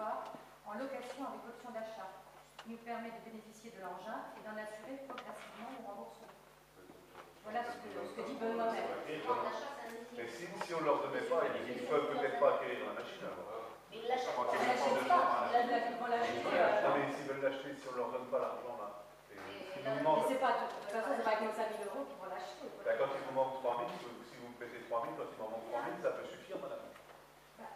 provisoire en location avec option d'achat, qui nous permet de bénéficier de l'engin et d'en assurer progressivement le remboursement. Voilà ce que dit Benoît Mer. Mais si on ne leur donnait pas, ils ne peuvent peut-être pas acquérir la machine. Mais ils ne l'achètent pas. Ils vont l'acheter. Non, mais s'ils veulent l'acheter, si on ne leur donne pas l'argent là. Mais c'est pas, de toute façon, c'est pas avec nos 5 000 euros qu'ils vont l'acheter. Quand il vous manque 3 000, si vous me prêtez 3 000, quand il m'en manque 3 000, ça peut suffire, madame.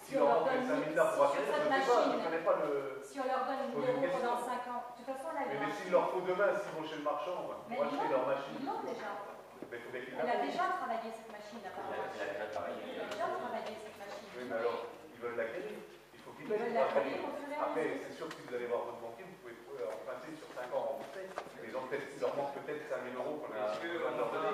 Si on leur donne 5 000 là pour acquérir, je ne connais pas le. Si on leur donne 1 000 euros pendant 5 ans, de toute façon, là, mais s'il leur faut demain, s'ils vont chez le marchand, pour acheter leur machine. Ils l'ont déjà. Elle a déjà travaillé cette machine, apparemment. Elle a déjà travaillé cette machine. Oui, mais alors, ils veulent l'acquérir. Il faut qu'ils veulent l'acquérir. Après, c'est sûr que si vous allez voir votre banquier, vous pouvez emprunter sur 5 ans remboursé. Mais il leur manque peut-être 5 000 euros qu'on a besoin de leur donner.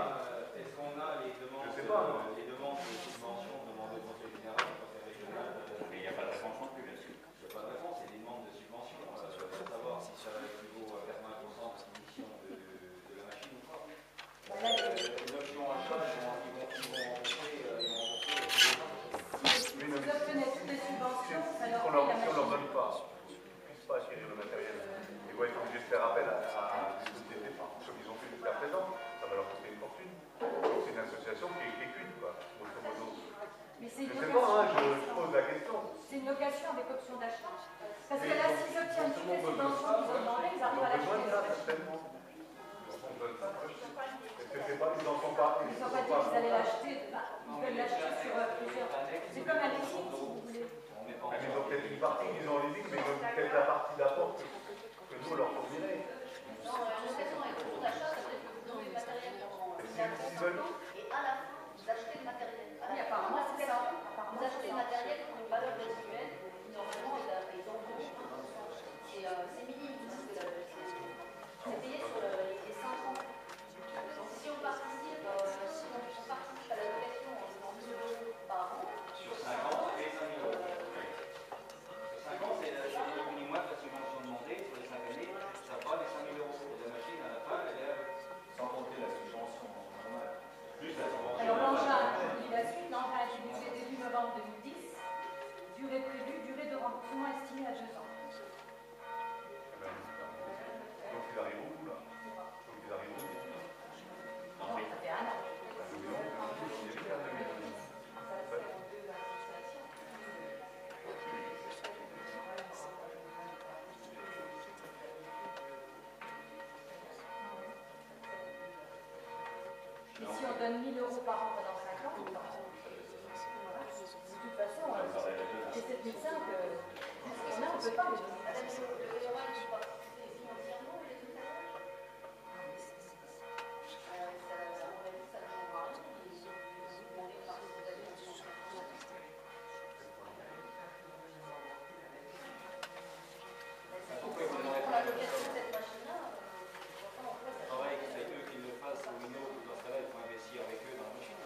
Est-ce qu'on a les demandes, je sais pas, les demandes de subvention, demandes de conseil général, conseil régional? Mais il n'y a pas de réponse non plus, bien sûr. Il n'y a pas de réponse, c'est des demandes de subvention. Je veux savoir si ça équivaut à 80% de l'émission de la machine ou pas. L'option achat, ils vont rembourser. Si vous obtenez toutes les subventions, ça leur fait la machine. Si on ne leur donne pas, ils ne puissent pas acquérir le matériel. Ils vont être obligés de faire appel à des sociétés, comme ils ont fait jusqu'à présent. Ça va leur coûter une fortune. Donc c'est une association qui est cuite, quoi, grosso modo. Mais c'est une location. Je sais pas, je pose la question. C'est une location avec option d'achat. Parce que là, s'ils obtiennent toutes les subventions qu'ils ont demandées, ils arrivent à l'acheter. Ils n'en sont pas. Ils n'ont pas dit qu'ils allaient l'acheter. Ils veulent l'acheter sur plusieurs. C'est comme un leasing, si vous voulez. Ils ont peut-être une partie qu'ils ont en leasing, mais ils ont peut-être la partie d'apport que nous leur fournirait. Non, location avec option d'achat, ça veut dire que vous donnez le matériel pendant et à la fin, vous achetez le matériel. Oui, apparemment, c'est ça. Vous achetez le matériel pour une valeur résiduelle qui normalement est d'environ 1%. C'est minime, c'est payé sur les 5 ans. Donc si on participe à la location en 1 000 euros par an, sur 5 ans, ça fait 5 000 euros. Sur 5 ans, c'est le minimum de la subvention demandée. Sur les 5 années, ça fera les 5 000 euros. Et la machine, à la fin, elle est sans compter la subvention normale. Plus la subvention. Alors l'engin, je vous dis la suite, l'engin est utilisé début novembre 2010, durée prévue, durée de remboursement estimée à 2 ans. Donc ils arrivent où là? Donc ils arrivent où? Non, ça fait 1 an. Et si on donne 1 000 euros par an pendant 5 ans, voilà. De toute façon, c'est 7 500 qu'on a, on ne peut pas les donner. Madame, le VOA, il faut participer financièrement ou les éducateurs? On a dit ça le jour à ils ont demandé par les états. Pour la location de cette machine-là, Pareil, c'est eux qui le fassent au minimum, dans ce cas-là, il faut investir avec eux dans la machine.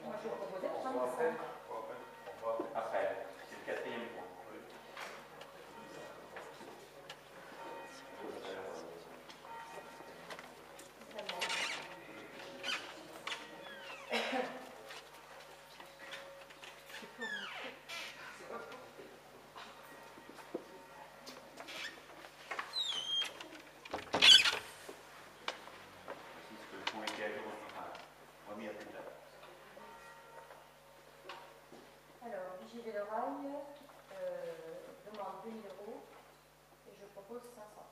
Moi, je proposais 35. Après, c'est le quatrième point. Alors, JV Le Rail demande 2 000 euros et je propose 500.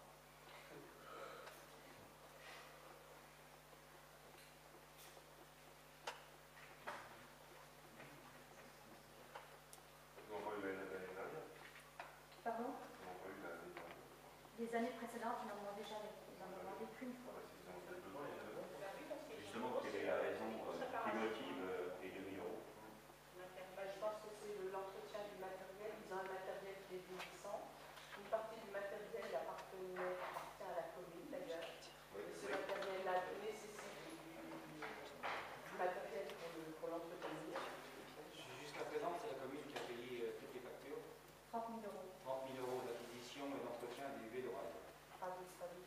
Pardon? Les années précédentes, ils n'en demandaient jamais. Ils n'en demandaient qu'une fois. Justement, quelle est la raison qui motive les 2 000 euros? Je pense que c'est l'entretien du matériel. Ils ont un matériel qui est vieillissant. Une partie du matériel appartient à la commune d'ailleurs. Et ce matériel-là nécessite du matériel pour l'entretenir. Jusqu'à présent, c'est la commune qui a payé toutes les factures. 30 000 euros. 30 000 euros d'acquisition et d'entretien des vélos. Pas vite, pas vite.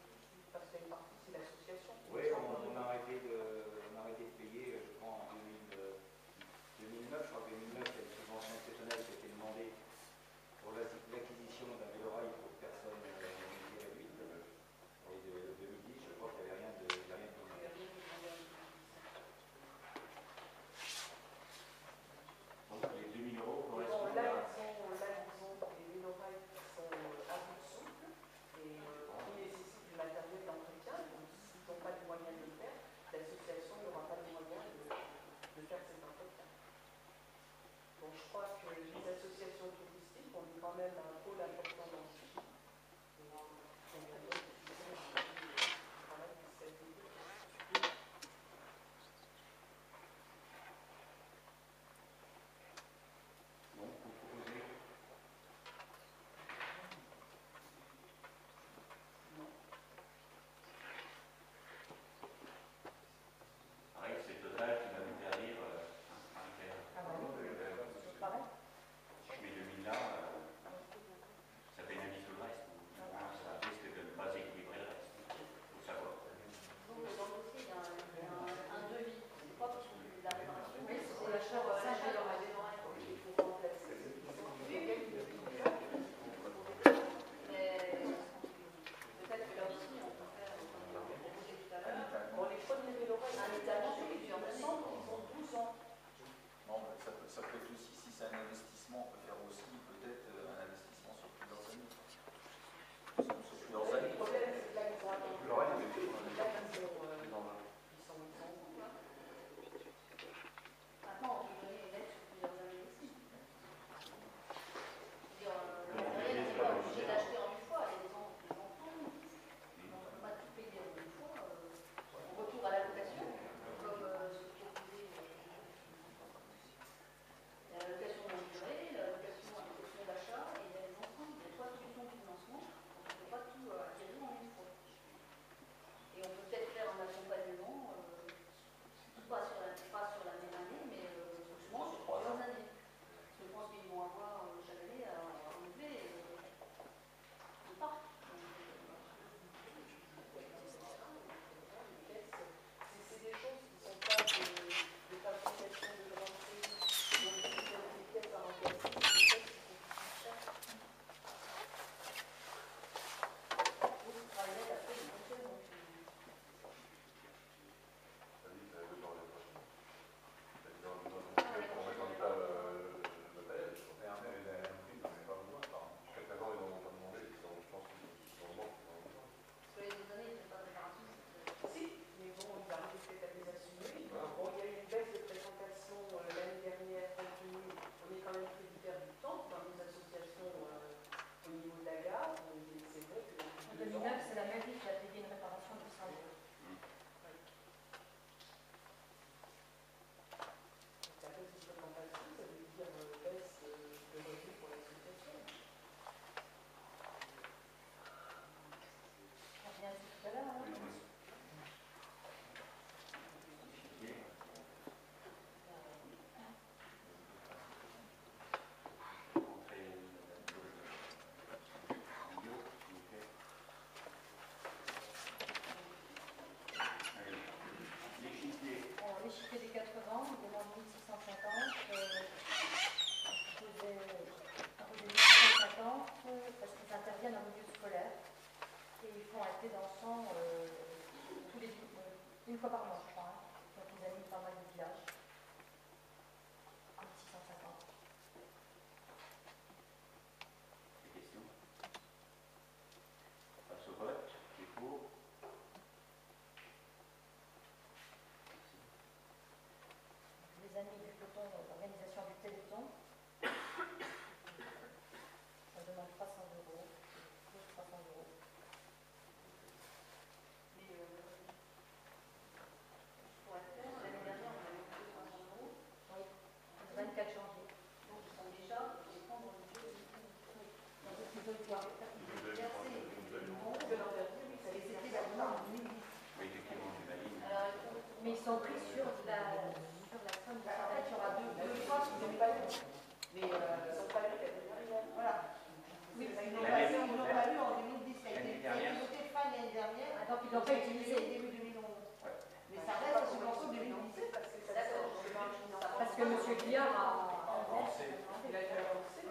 une fois par mois, je crois. Donc ils animent pas mal de villages. 1650. Des questions? On passe au vote. Qui est pour? Les amis du peloton, l'organisation du Téléthon. On demande 300 €. Plus 300 €. Pour être clair, l'année dernière, on avait coûté 300 €. Oui, le 24 janvier. Donc ils sont déjà les prendre le jeu. Donc ils veulent voir. De l'an dernier, oui, ça a été C'était Oui, effectivement, j'imagine. Mais ils sont pris sur la somme de En fait, il y aura deux fois qu'ils n'ont pas eu. Mais ils n'ont pas eu l'année dernière. Voilà. Oui, Ils n'ont pas eu en 2010, ça a été voté fin l'année dernière. Ah, donc ils n'ont pas utilisé. Début 2011. Mais ça reste en subvention 2010. parce que ça sort justement. Parce que M. Guillard a Avancé. Il a été avancé.